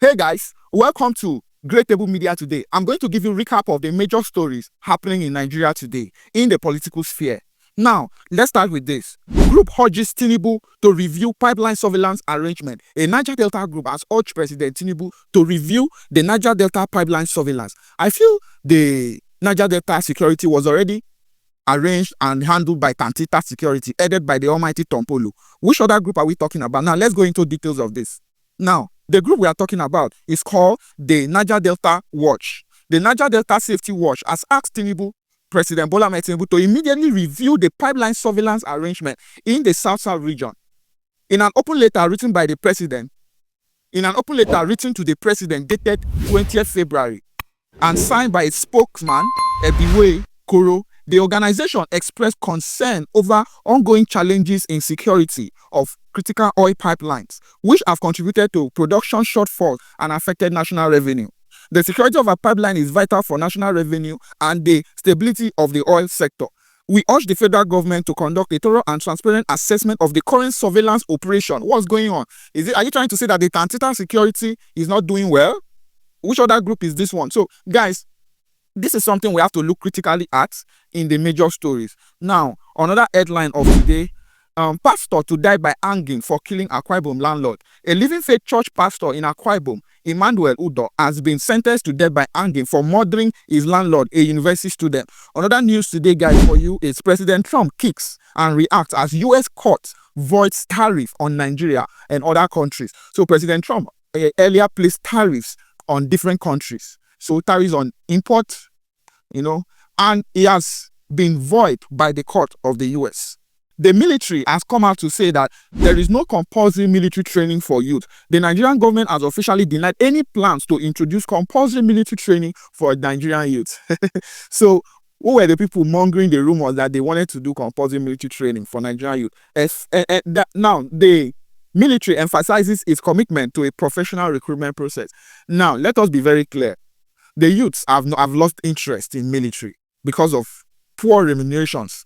Hey guys, welcome to Great Table Media today. I'm going to give you a recap of the major stories happening in Nigeria today in the political sphere. Now, let's start with this. Group urges Tinubu to review pipeline surveillance arrangement. A Niger Delta group has urged President Tinubu to review the Niger Delta pipeline surveillance. I feel the Niger Delta security was already arranged and handled by Tantita Security, headed by the almighty Tompolo. Which other group are we talking about? Now, let's go into details of this. Now, the group we are talking about is called the Niger Delta Watch. The Niger Delta Safety Watch has asked Tinubu, President Bola Ahmed Tinubu, to immediately review the pipeline surveillance arrangement in the South-South region. In an open letter written by the President, to the President dated 20th February and signed by its spokesman, Ebiwe Koro, the organization expressed concern over ongoing challenges in security of critical oil pipelines, which have contributed to production shortfalls and affected national revenue. The security of a pipeline is vital for national revenue and the stability of the oil sector. We urge the federal government to conduct a thorough and transparent assessment of the current surveillance operation. What's going on? Are you trying to say that the Tantita Security is not doing well? Which other group is this one? So, guys, this is something we have to look critically at in the major stories. Now, another headline of today, pastor to die by hanging for killing Akwa Ibom landlord. A Living Faith Church pastor in Akwa Ibom, Emmanuel Udo, has been sentenced to death by hanging for murdering his landlord, a university student. Another news today, guys, for you is President Trump kicks and reacts as U.S. court voids tariff on Nigeria and other countries. So President Trump earlier placed tariffs on different countries. So tariffs on import, and it has been void by the court of the US. The military has come out to say that there is no compulsory military training for youth. The Nigerian government has officially denied any plans to introduce compulsory military training for Nigerian youth. So, who were the people mongering the rumors that they wanted to do compulsory military training for Nigerian youth? Now, the military emphasizes its commitment to a professional recruitment process. Now, let us be very clear. The youths have lost interest in military because of poor remunerations,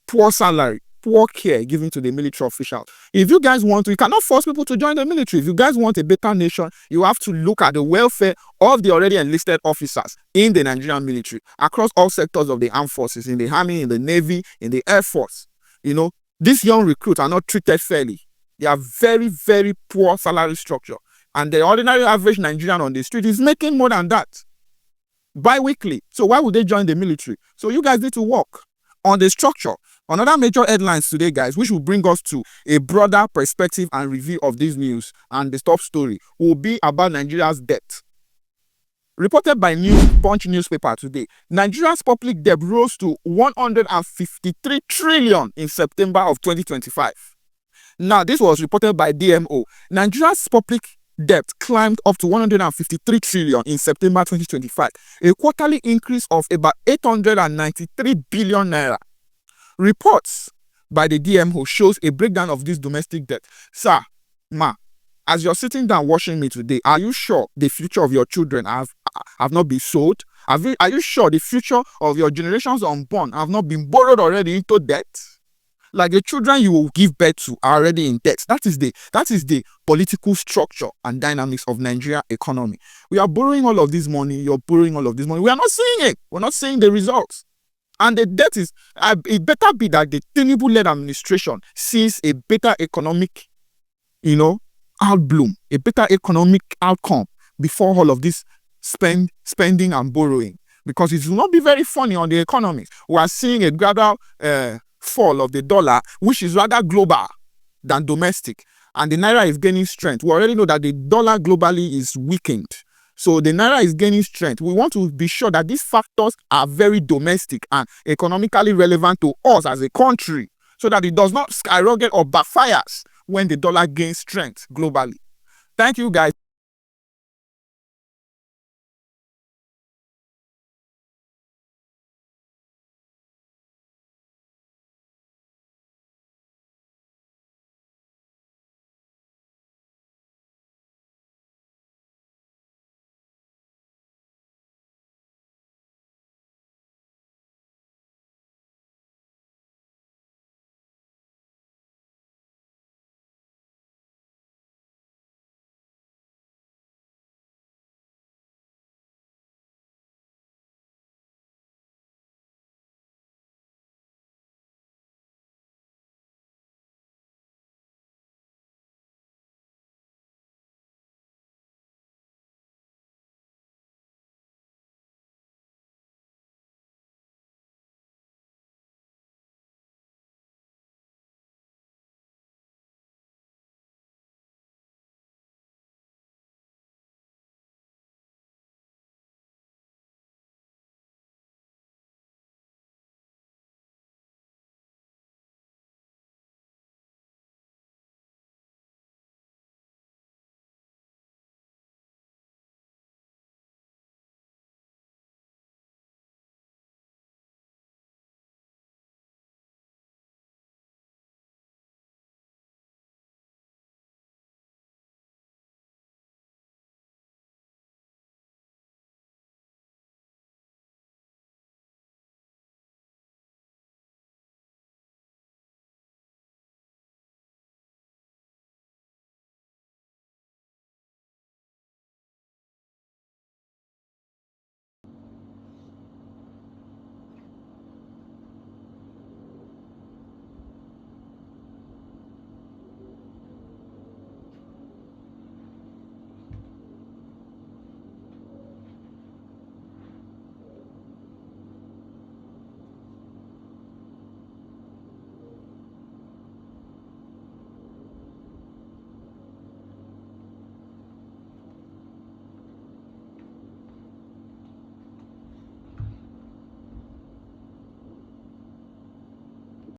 poor salary, poor care given to the military officials. If you guys want to, you cannot force people to join the military. If you guys want a better nation, you have to look at the welfare of the already enlisted officers in the Nigerian military across all sectors of the armed forces, in the army, in the navy, in the air force. These young recruits are not treated fairly. They are very, very poor salary structure. And the ordinary average Nigerian on the street is making more than that bi-weekly. So why would they join the military? So you guys need to work on the structure. Another major headlines today, guys, which will bring us to a broader perspective and review of this news and the top story, will be about Nigeria's debt. Reported by Punch newspaper today, Nigeria's public debt rose to 153 trillion in September of 2025. Now, this was reported by DMO. Nigeria's public debt climbed up to 153 trillion in September 2025, a quarterly increase of about 893 billion naira. Reports by the DMO shows a breakdown of this domestic debt. Sir, ma, as you're sitting down watching me today, are you sure the future of your children have not been sold? Are you sure the future of your generations unborn have not been borrowed already into debt? Like the children you will give birth to are already in debt. That is the political structure and dynamics of Nigeria economy. We are borrowing all of this money. You're borrowing all of this money. We are not seeing it. We're not seeing the results. And the debt is, it better be that the Tinubu-led administration sees a better economic, outbloom, a better economic outcome before all of this spending and borrowing. Because it will not be very funny on the economy. We are seeing a gradual fall of the dollar, which is rather global than domestic, and the naira is gaining strength. We already know that the dollar globally is weakened, so the naira is gaining strength. We want to be sure that these factors are very domestic and economically relevant to us as a country, so that it does not skyrocket or backfires when the dollar gains strength globally. Thank you, guys.